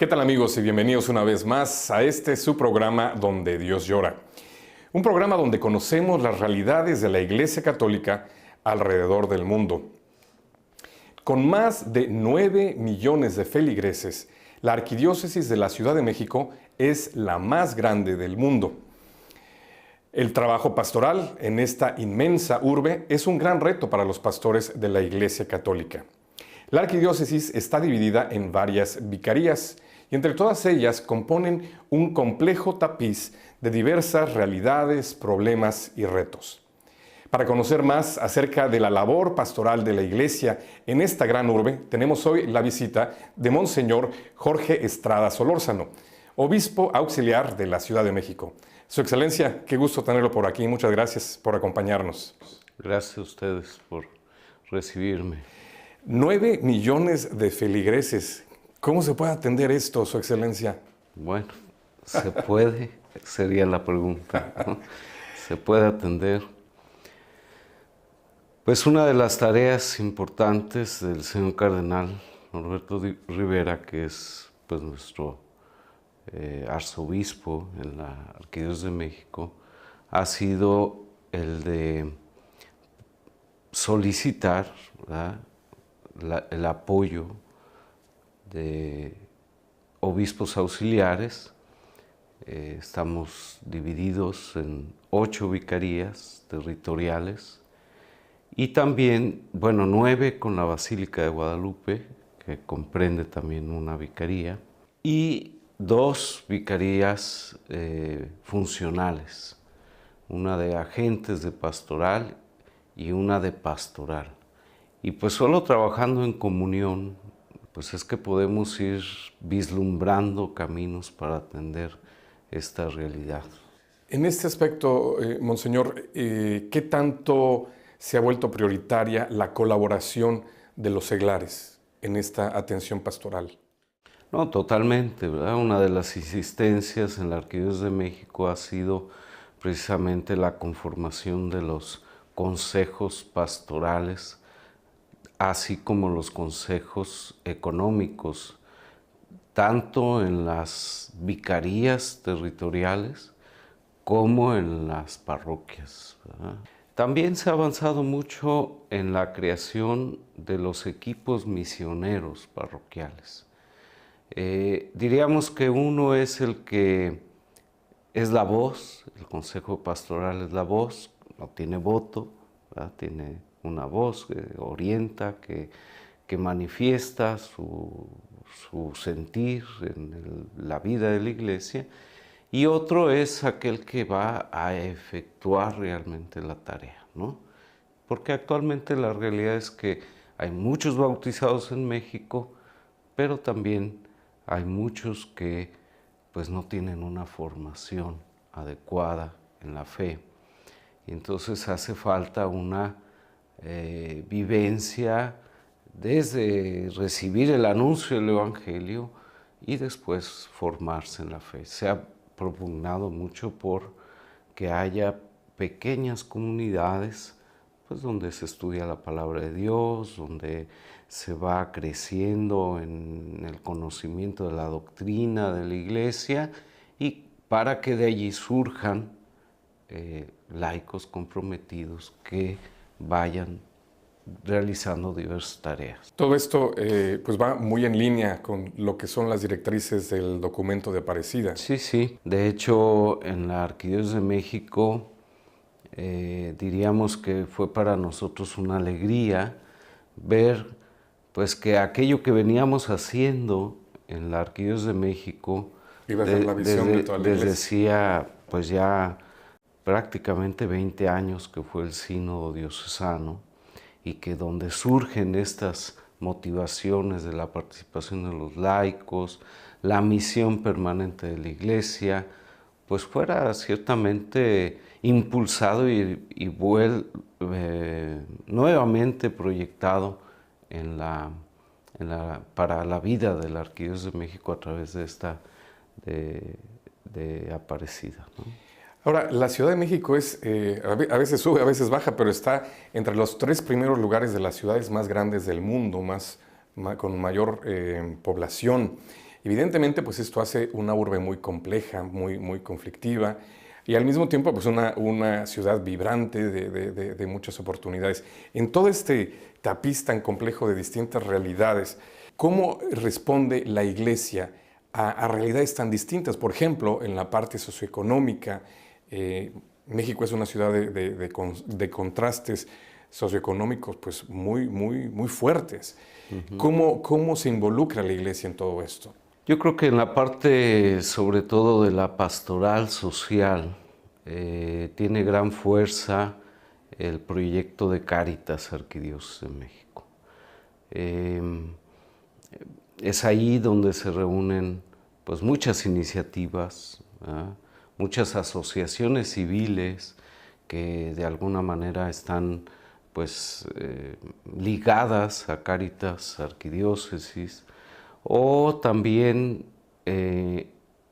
¿Qué tal amigos y bienvenidos una vez más a este su programa Donde Dios Llora? Un programa donde conocemos las realidades de la Iglesia Católica alrededor del mundo. Con más de 9 millones de feligreses, la Arquidiócesis de la Ciudad de México es la más grande del mundo. El trabajo pastoral en esta inmensa urbe es un gran reto para los pastores de la Iglesia Católica. La arquidiócesis está dividida en varias vicarías y entre todas ellas componen un complejo tapiz de diversas realidades, problemas y retos. Para conocer más acerca de la labor pastoral de la Iglesia en esta gran urbe, tenemos hoy la visita de Monseñor Jorge Estrada Solórzano, obispo auxiliar de la Ciudad de México. Su Excelencia, qué gusto tenerlo por aquí. Muchas gracias por acompañarnos. Gracias a ustedes por recibirme. 9 millones de feligreses. ¿Cómo se puede atender esto, Su Excelencia? Bueno, se puede, sería la pregunta, ¿no? Se puede atender. Pues una de las tareas importantes del señor cardenal Norberto Rivera, que es pues nuestro arzobispo en la Arquidiócesis de México, ha sido el de solicitar, ¿verdad?, el apoyo de obispos auxiliares. Estamos divididos en 8 vicarías territoriales y también, 9 con la Basílica de Guadalupe, que comprende también una vicaría, y 2 vicarías funcionales, una de agentes de pastoral y una de pastoral. Y pues solo trabajando en comunión, pues es que podemos ir vislumbrando caminos para atender esta realidad. En este aspecto, Monseñor, ¿qué tanto se ha vuelto prioritaria la colaboración de los seglares en esta atención pastoral? No, totalmente, ¿verdad? Una de las insistencias en la Arquidiócesis de México ha sido precisamente la conformación de los consejos pastorales, así como los consejos económicos, tanto en las vicarías territoriales como en las parroquias, ¿verdad? También se ha avanzado mucho en la creación de los equipos misioneros parroquiales. Diríamos que uno es el que es la voz, el consejo pastoral es la voz, no tiene voto, ¿verdad? Tiene una voz que orienta, que manifiesta su sentir en la vida de la Iglesia, y otro es aquel que va a efectuar realmente la tarea, ¿no? Porque actualmente la realidad es que hay muchos bautizados en México, pero también hay muchos que pues no tienen una formación adecuada en la fe. Y entonces hace falta una vivencia desde recibir el anuncio del Evangelio y después formarse en la fe. Se ha propugnado mucho por que haya pequeñas comunidades, pues donde se estudia la palabra de Dios, donde se va creciendo en el conocimiento de la doctrina de la Iglesia, y para que de allí surjan laicos comprometidos que vayan realizando diversas tareas. Todo esto pues va muy en línea con lo que son las directrices del documento de Aparecida. Sí, sí. De hecho, en la Arquidiócesis de México diríamos que fue para nosotros una alegría ver pues que aquello que veníamos haciendo en la Arquidiócesis de México desde hacía pues ya prácticamente 20 años que fue el sínodo diocesano, y que donde surgen estas motivaciones de la participación de los laicos, la misión permanente de la Iglesia, pues fuera ciertamente impulsado y nuevamente proyectado para la vida de la Arquidiócesis de México a través de esta de Aparecida, ¿no? Ahora, la Ciudad de México es, a veces sube, a veces baja, pero está entre los 3 primeros lugares de las ciudades más grandes del mundo, con mayor población. Evidentemente, pues esto hace una urbe muy compleja, muy conflictiva, y al mismo tiempo pues una ciudad vibrante de muchas oportunidades. En todo este tapiz tan complejo de distintas realidades, ¿cómo responde la Iglesia a realidades tan distintas? Por ejemplo, en la parte socioeconómica, México es una ciudad de contrastes socioeconómicos pues muy fuertes. ¿Cómo se involucra la Iglesia en todo esto? Yo creo que en la parte, sobre todo de la pastoral social, tiene gran fuerza el proyecto de Cáritas Arquidiócesis de México. Es ahí donde se reúnen pues, muchas iniciativas, ¿verdad? Muchas asociaciones civiles que de alguna manera están pues, ligadas a Cáritas Arquidiócesis, o también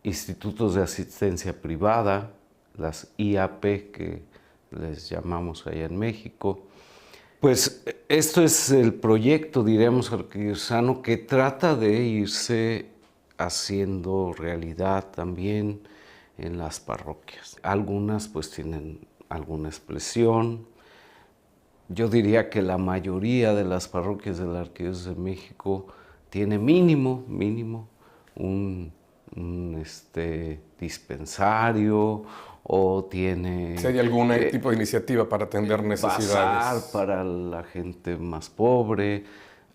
institutos de asistencia privada, las IAP que les llamamos allá en México. Pues esto es el proyecto, diríamos, arquidiocesano que trata de irse haciendo realidad también en las parroquias. Algunas pues tienen alguna expresión. Yo diría que la mayoría de las parroquias de la Arquidiócesis de México tiene mínimo un dispensario, o tiene... Si hay algún tipo de iniciativa para atender necesidades. Bazar para la gente más pobre,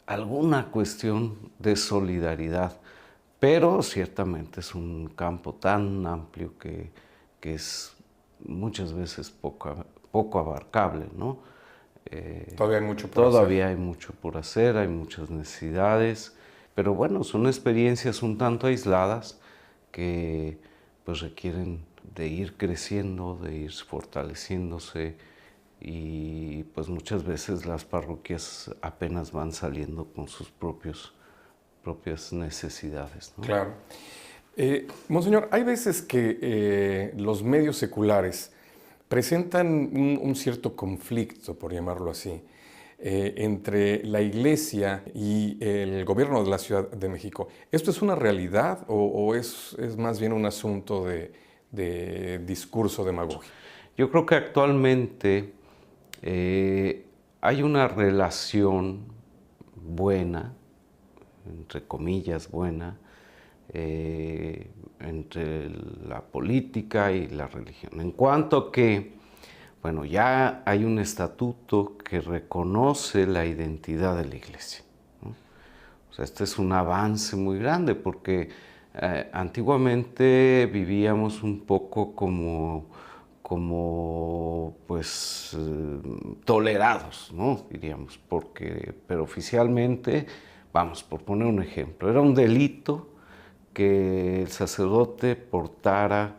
alguna cuestión de solidaridad. Pero ciertamente es un campo tan amplio que es muchas veces poco abarcable, ¿no? Todavía hay mucho por Todavía hay mucho por hacer, hay muchas necesidades, pero bueno, son experiencias un tanto aisladas que pues requieren de ir creciendo, de ir fortaleciéndose, y pues muchas veces las parroquias apenas van saliendo con sus propias necesidades, ¿no? Claro. Monseñor, hay veces que los medios seculares presentan un cierto conflicto, por llamarlo así, entre la Iglesia y el gobierno de la Ciudad de México. ¿Esto es una realidad o es más bien un asunto de discurso demagógico? Yo creo que actualmente hay una relación buena, entre comillas buena, entre la política y la religión. En cuanto a que, bueno, ya hay un estatuto que reconoce la identidad de la Iglesia, ¿no? O sea, este es un avance muy grande porque antiguamente vivíamos un poco como pues tolerados, ¿no? Diríamos, pero oficialmente, vamos, por poner un ejemplo, era un delito que el sacerdote portara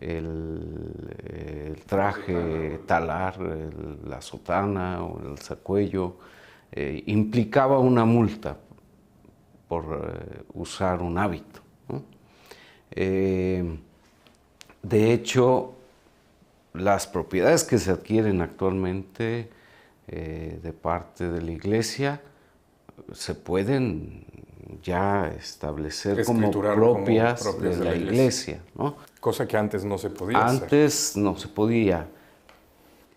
el traje talar, la sotana o el sacuello, implicaba una multa por usar un hábito, ¿no? De hecho, las propiedades que se adquieren actualmente de parte de la Iglesia se pueden ya establecer como propias de la Iglesia, ¿no? Cosa que antes no se podía hacer. Antes no se podía.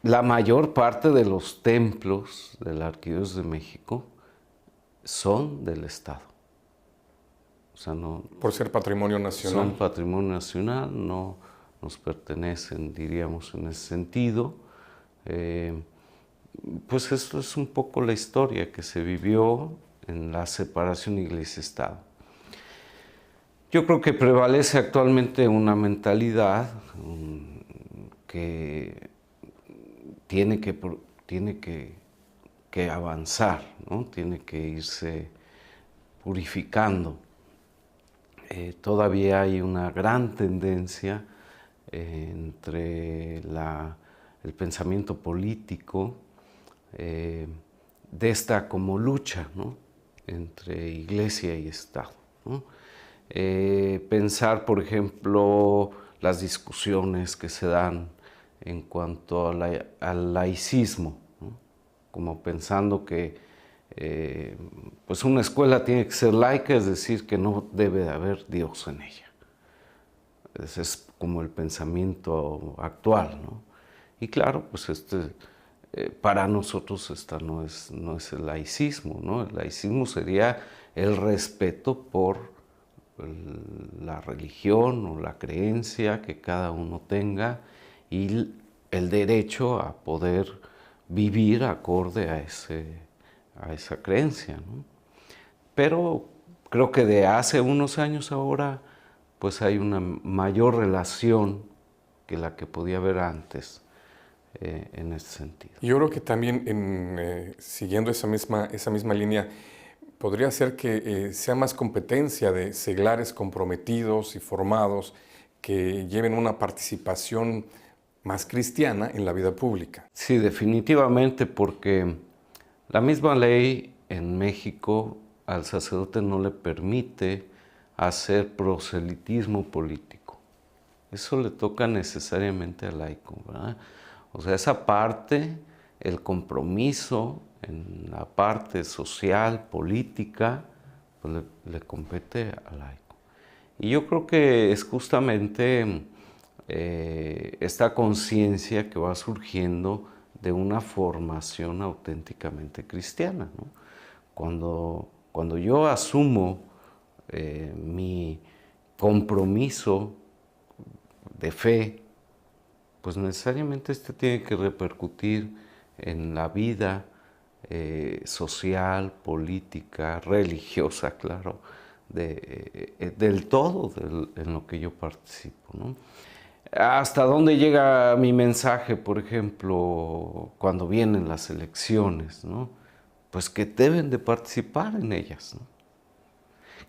La mayor parte de los templos de la Arquidiócesis de México son del Estado. O sea, no, por ser patrimonio nacional. Son patrimonio nacional, no nos pertenecen, diríamos, en ese sentido. Pues esto es un poco la historia que se vivió en la separación Iglesia-Estado. Yo creo que prevalece actualmente una mentalidad que tiene que avanzar, ¿no? Tiene que irse purificando. Todavía hay una gran tendencia entre el pensamiento político de esta como lucha, ¿no? Entre Iglesia y Estado, ¿no? Pensar, por ejemplo, las discusiones que se dan en cuanto al laicismo, ¿no? Como pensando que pues una escuela tiene que ser laica, es decir, que no debe de haber Dios en ella. Ese es como el pensamiento actual, ¿no? Y claro, pues para nosotros esta no es el laicismo, ¿no? El laicismo sería el respeto por la religión o la creencia que cada uno tenga y el derecho a poder vivir acorde a esa creencia, ¿no? Pero creo que de hace unos años ahora pues hay una mayor relación que la que podía haber antes en ese sentido. Yo creo que también siguiendo esa misma línea, podría ser que sea más competencia de seglares comprometidos y formados que lleven una participación más cristiana en la vida pública. Sí, definitivamente, porque la misma ley en México al sacerdote no le permite hacer proselitismo político. Eso le toca necesariamente al laico, ¿verdad? O sea, esa parte, el compromiso en la parte social, política, pues le compete al laico. Y yo creo que es justamente esta conciencia que va surgiendo de una formación auténticamente cristiana, ¿no? Cuando yo asumo mi compromiso de fe, pues necesariamente tiene que repercutir en la vida social, política, religiosa, claro, del todo en lo que yo participo, ¿no? ¿Hasta dónde llega mi mensaje, por ejemplo, cuando vienen las elecciones, ¿no? Pues que deben de participar en ellas, ¿no?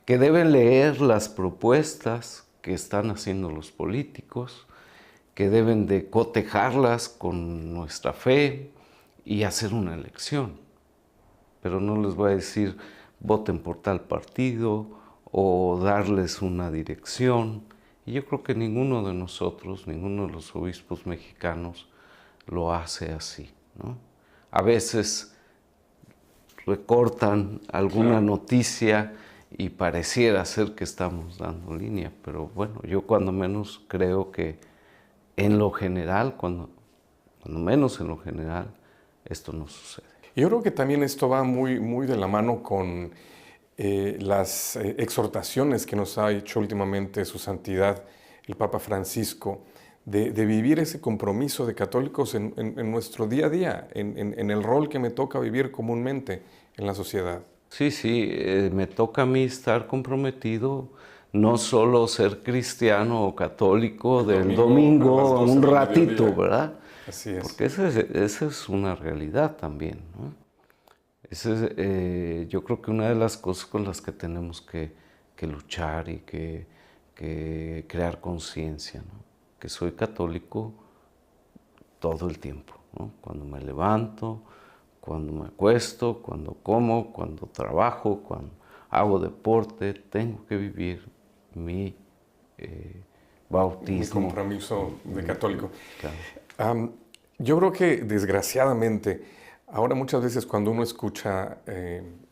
Que deben leer las propuestas que están haciendo los políticos, que deben de cotejarlas con nuestra fe y hacer una elección. Pero no les voy a decir voten por tal partido o darles una dirección. Y yo creo que ninguno de nosotros, ninguno de los obispos mexicanos lo hace así, ¿no? A veces recortan alguna noticia y pareciera ser que estamos dando línea, pero bueno, yo cuando menos creo que en lo general, cuando menos en lo general, esto no sucede. Yo creo que también esto va muy de la mano con las exhortaciones que nos ha hecho últimamente su santidad, el Papa Francisco, de vivir ese compromiso de católicos en nuestro día a día, en el rol que me toca vivir comúnmente en la sociedad. Sí, me toca a mí estar comprometido, no solo ser cristiano o católico del domingo un ratito, ¿verdad? Así es. Porque esa es una realidad también, ¿no? Yo creo que una de las cosas con las que tenemos que luchar y que crear conciencia, ¿no? Que soy católico todo el tiempo, ¿no? Cuando me levanto, cuando me acuesto, cuando como, cuando trabajo, cuando hago deporte, tengo que vivir mi bautismo. Mi compromiso de católico. Claro. Yo creo que desgraciadamente, ahora muchas veces cuando uno escucha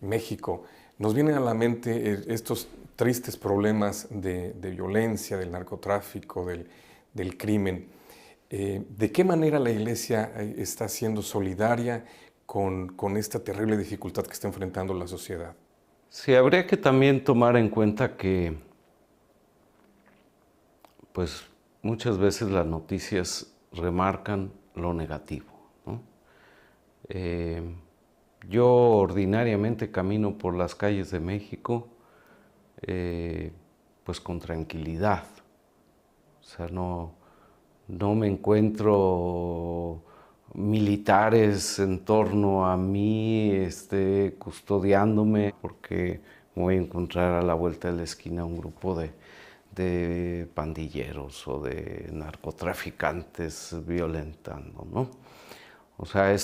México, nos vienen a la mente estos tristes problemas de violencia, del narcotráfico, del crimen. ¿De qué manera la Iglesia está siendo solidaria con esta terrible dificultad que está enfrentando la sociedad? Sí, habría que también tomar en cuenta que, pues, muchas veces las noticias remarcan lo negativo, ¿no? Yo ordinariamente camino por las calles de México, pues con tranquilidad. O sea, no me encuentro militares en torno a mí, custodiándome, porque me voy a encontrar a la vuelta de la esquina un grupo de pandilleros o de narcotraficantes violentando, ¿no? O sea,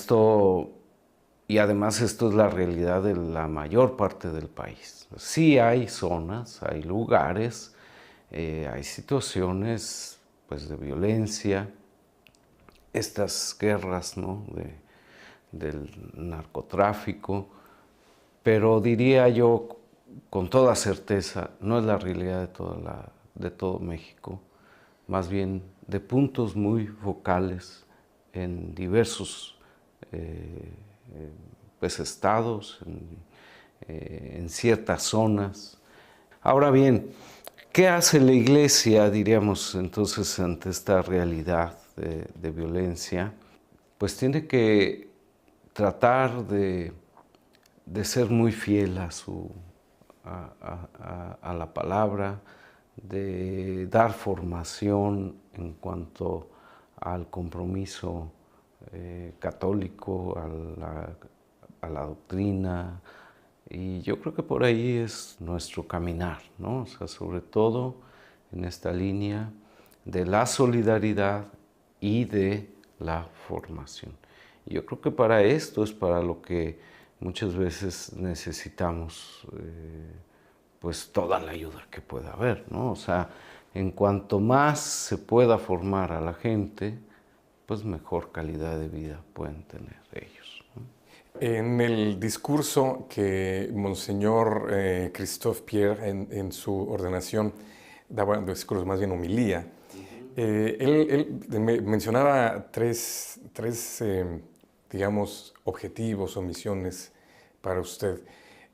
y además esto es la realidad de la mayor parte del país. Sí hay zonas, hay lugares, hay situaciones pues, de violencia, estas guerras, ¿no? del narcotráfico, pero diría yo con toda certeza, no es la realidad de todo México, más bien de puntos muy focales en diversos pues, estados, en ciertas zonas. Ahora bien, ¿qué hace la Iglesia, diríamos entonces, ante esta realidad de violencia? Pues tiene que tratar de ser muy fiel a la palabra, de dar formación en cuanto al compromiso católico, a la doctrina, y yo creo que por ahí es nuestro caminar, ¿no? O sea, sobre todo en esta línea de la solidaridad y de la formación. Y yo creo que para esto es para lo que muchas veces necesitamos pues toda la ayuda que pueda haber, ¿no? O sea, en cuanto más se pueda formar a la gente, pues mejor calidad de vida pueden tener ellos, ¿no? En el discurso que Monseñor Christophe Pierre en su ordenación daba, discurso más bien homilía, él mencionaba tres digamos, objetivos o misiones para usted.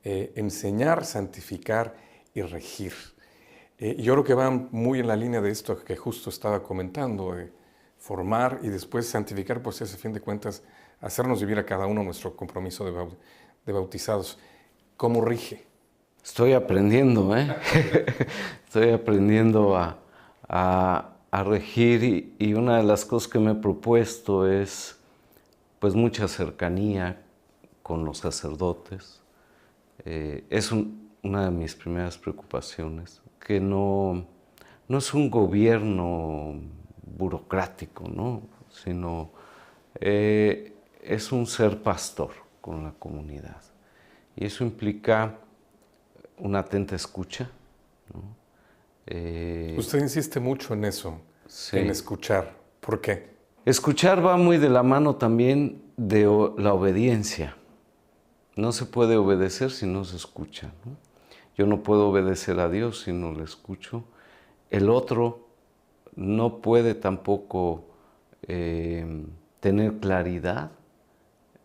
Enseñar, santificar y regir. Yo creo que va muy en la línea de esto que justo estaba comentando, formar y después santificar, pues es a fin de cuentas hacernos vivir a cada uno nuestro compromiso de bautizados. ¿Cómo rige? Estoy aprendiendo, ¿eh? Estoy aprendiendo a regir y una de las cosas que me he propuesto es pues mucha cercanía con los sacerdotes. Es una de mis primeras preocupaciones, que no es un gobierno burocrático, ¿no? Sino es un ser pastor con la comunidad. Y eso implica una atenta escucha, ¿no? Usted insiste mucho en eso, Sí. en escuchar. ¿Por qué? Escuchar va muy de la mano también de la obediencia. No se puede obedecer si no se escucha, ¿no? Yo no puedo obedecer a Dios si no le escucho. El otro no puede tampoco tener claridad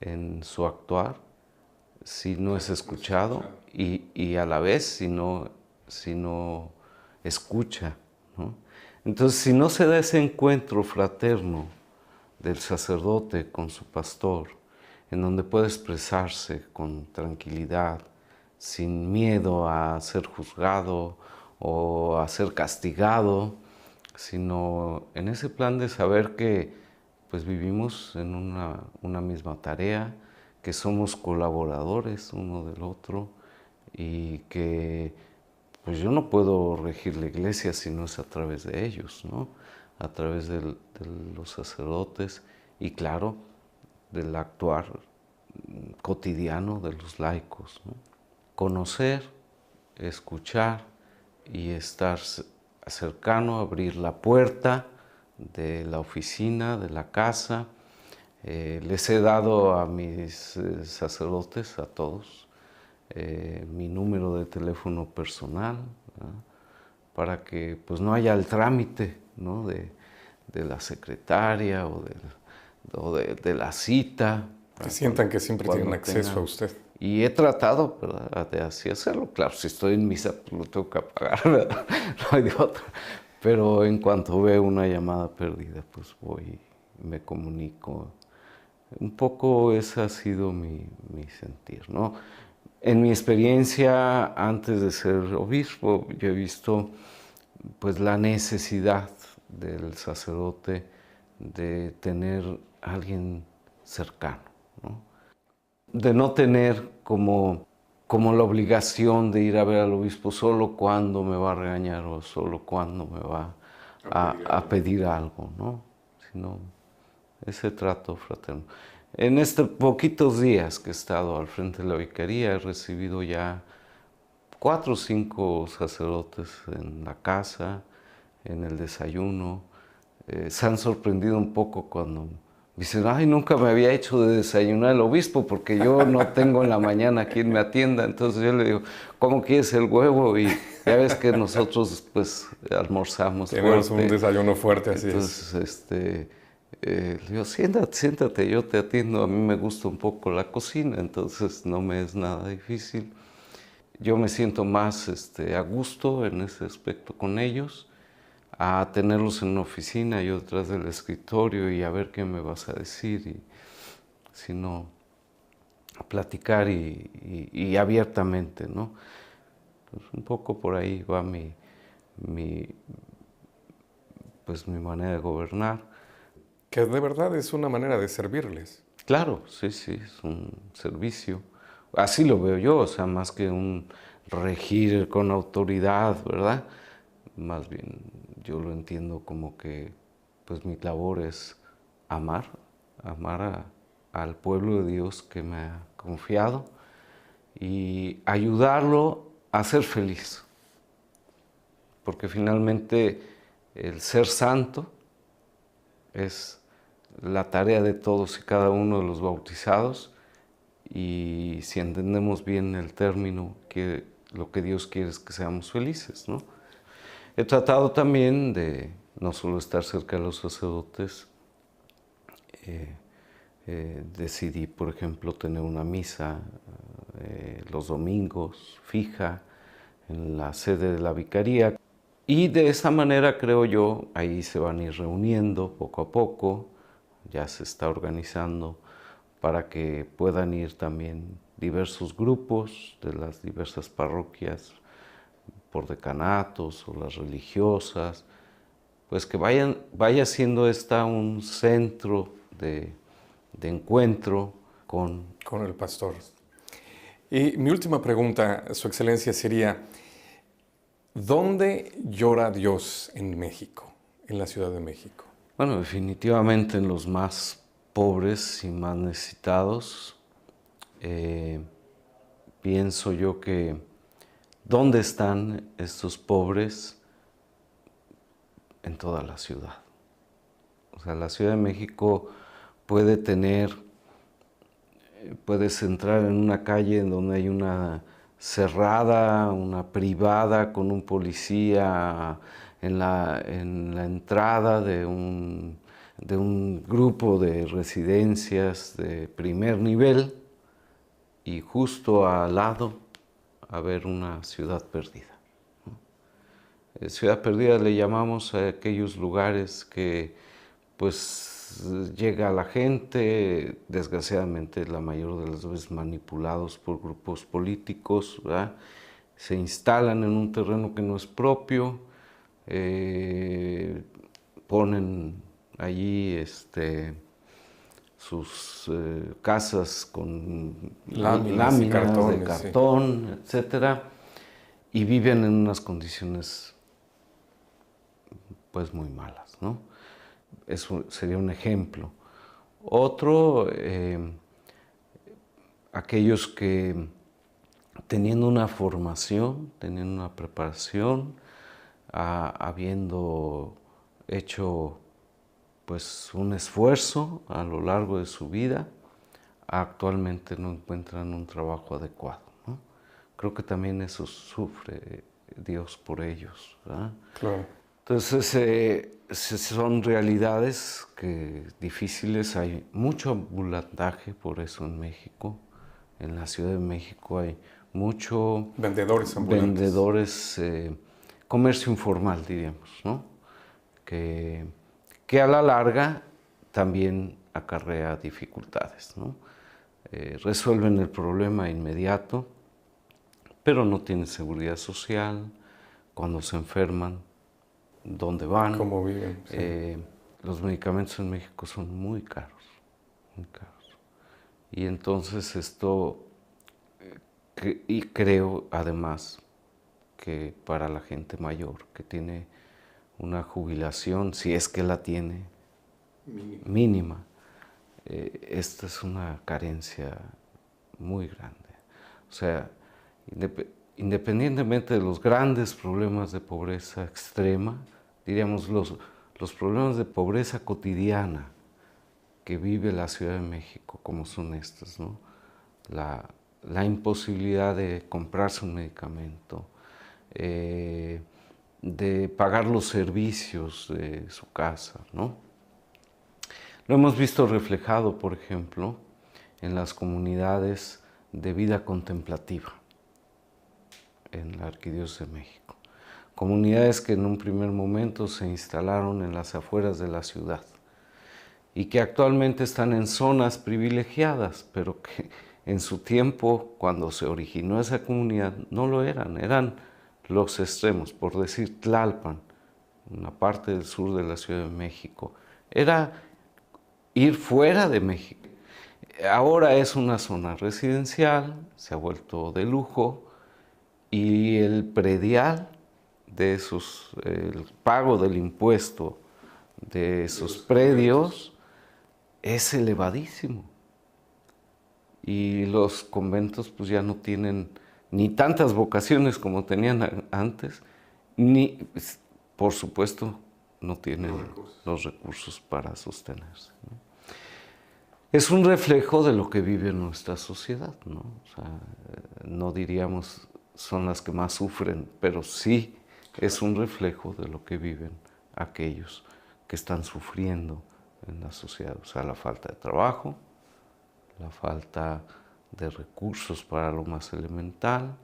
en su actuar si no es escuchado y a la vez si no escucha, ¿no? Entonces, si no se da ese encuentro fraterno del sacerdote con su pastor, en donde puede expresarse con tranquilidad, sin miedo a ser juzgado o a ser castigado, sino en ese plan de saber que pues vivimos en una misma tarea, que somos colaboradores uno del otro y que pues yo no puedo regir la iglesia si no es a través de ellos, ¿no? A través de los sacerdotes y claro, del actuar cotidiano de los laicos, ¿no? Conocer, escuchar y estar cercano, abrir la puerta de la oficina, de la casa. Les he dado a mis sacerdotes, a todos, mi número de teléfono personal, ¿verdad? Para que pues, no haya el trámite, ¿no? de la secretaria o de la cita. Que sientan que siempre tienen acceso a usted. Y he tratado, ¿verdad?, de así hacerlo. Claro, si estoy en misa, pues lo tengo que apagar, ¿verdad? No hay de otra. Pero en cuanto veo una llamada perdida, pues voy y me comunico. Un poco ese ha sido mi sentir, ¿no? En mi experiencia, antes de ser obispo, yo he visto pues, la necesidad del sacerdote de tener a alguien cercano, ¿no? De no tener como la obligación de ir a ver al obispo solo cuando me va a regañar o solo cuando me va a pedir algo, ¿no? Sino ese trato fraterno. En estos poquitos días que he estado al frente de la vicaría, he recibido ya 4 o 5 sacerdotes en la casa, en el desayuno. Se han sorprendido un poco cuando Dicen, ay, nunca me había hecho de desayunar el obispo porque yo no tengo en la mañana quien me atienda. Entonces yo le digo, ¿cómo quieres el huevo? Y ya ves que nosotros pues almorzamos Tenemos un fuerte. desayuno fuerte, así es. Entonces, le digo, siéntate, siéntate, yo te atiendo. A mí me gusta un poco la cocina, entonces no me es nada difícil. Yo me siento más a gusto en ese aspecto con ellos, a tenerlos en una oficina, yo detrás del escritorio y a ver qué me vas a decir, y sino a platicar y abiertamente, ¿no? Pues un poco por ahí va pues mi manera de gobernar. Que de verdad es una manera de servirles. Claro, sí, sí, es un servicio. Así lo veo yo, o sea, más que un regir con autoridad, ¿verdad? Más bien yo lo entiendo como que pues mi labor es amar, al pueblo de Dios que me ha confiado y ayudarlo a ser feliz. Porque finalmente el ser santo es la tarea de todos y cada uno de los bautizados, y si entendemos bien el término, que lo que Dios quiere es que seamos felices, ¿no? He tratado también de no solo estar cerca de los sacerdotes, decidí, por ejemplo, tener una misa los domingos fija en la sede de la vicaría, y de esa manera, creo yo, ahí se van a ir reuniendo poco a poco, ya se está organizando para que puedan ir también diversos grupos de las diversas parroquias, por decanatos o las religiosas, pues que vaya siendo esta un centro de encuentro con... Con el pastor. Y mi última pregunta, Su Excelencia, sería, ¿dónde llora Dios en México, en la Ciudad de México? Bueno, definitivamente en los más pobres y más necesitados. Pienso yo que ¿dónde están estos pobres? En toda la ciudad. O sea, la Ciudad de México puedes entrar en una calle en donde hay una cerrada, una privada con un policía en la entrada de un grupo de residencias de primer nivel, y justo al lado haber una ciudad perdida. Ciudad perdida le llamamos a aquellos lugares que pues llega la gente, desgraciadamente la mayor de las veces manipulados por grupos políticos, ¿verdad? Se instalan en un terreno que no es propio, ponen allí sus casas con Láminas y cartones, de cartón, sí, etcétera, y viven en unas condiciones pues muy malas, ¿no? Eso sería un ejemplo. Otro, aquellos que teniendo una formación, teniendo una preparación, habiendo hecho pues un esfuerzo a lo largo de su vida, actualmente no encuentran un trabajo adecuado, ¿no? Creo que también eso sufre Dios por ellos, ¿verdad? Claro. Entonces, son realidades difíciles, hay mucho ambulantaje por eso en México. En la Ciudad de México hay mucho... Vendedores ambulantes. Vendedores, comercio informal, diríamos, ¿no? Que a la larga también acarrea dificultades, ¿no? Resuelven el problema inmediato, pero no tienen seguridad social. Cuando se enferman, ¿dónde van? ¿Cómo viven? Sí. Los medicamentos en México son muy caros, muy caros. Y entonces esto, y creo además que para la gente mayor que tiene una jubilación, si es que la tiene, mínima, esta es una carencia muy grande. O sea, independientemente de los grandes problemas de pobreza extrema, diríamos los problemas de pobreza cotidiana, que vive la Ciudad de México, como son estas, ¿no? La imposibilidad de comprarse un medicamento, de pagar los servicios de su casa, ¿no? Lo hemos visto reflejado, por ejemplo, en las comunidades de vida contemplativa en la Arquidiócesis de México. Comunidades que en un primer momento se instalaron en las afueras de la ciudad y que actualmente están en zonas privilegiadas, pero que en su tiempo, cuando se originó esa comunidad, no lo eran, eran los extremos. Por decir, Tlalpan, una parte del sur de la Ciudad de México, era ir fuera de México. Ahora es una zona residencial, se ha vuelto de lujo, y el predial de esos, el pago del impuesto de esos predios es elevadísimo. Y los conventos pues ya no tienen ni tantas vocaciones como tenían antes, ni, por supuesto, no tienen los recursos para sostenerse, ¿no? Es un reflejo de lo que vive nuestra sociedad, ¿no? O sea, no diríamos son las que más sufren, pero sí es un reflejo de lo que viven aquellos que están sufriendo en la sociedad. O sea, la falta de trabajo, la falta de recursos para lo más elemental.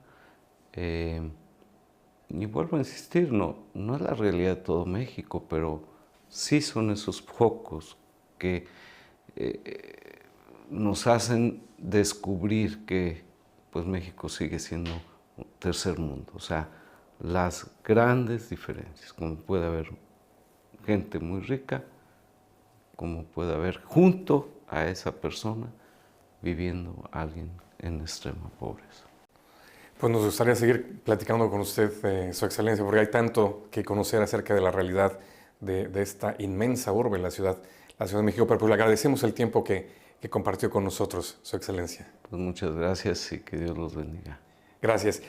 Y vuelvo a insistir, no es la realidad de todo México, pero sí son esos focos que nos hacen descubrir que pues, México sigue siendo un tercer mundo. O sea, las grandes diferencias, como puede haber gente muy rica, como puede haber junto a esa persona viviendo alguien en extrema pobreza. Pues nos gustaría seguir platicando con usted, Su Excelencia, porque hay tanto que conocer acerca de la realidad de esta inmensa urbe, la Ciudad de México, pero pues le agradecemos el tiempo que compartió con nosotros, Su Excelencia. Pues muchas gracias y que Dios los bendiga. Gracias.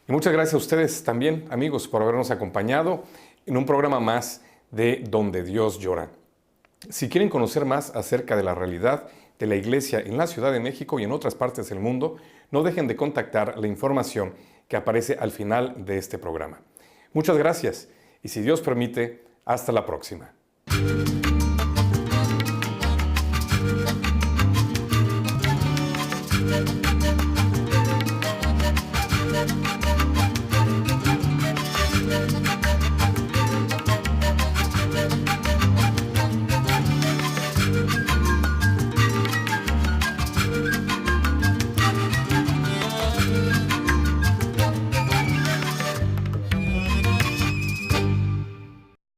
Y muchas gracias a ustedes también, amigos, por habernos acompañado en un programa más de Donde Dios Llora. Si quieren conocer más acerca de la realidad de la Iglesia en la Ciudad de México y en otras partes del mundo, no dejen de contactar la información que aparece al final de este programa. Muchas gracias y si Dios permite, hasta la próxima.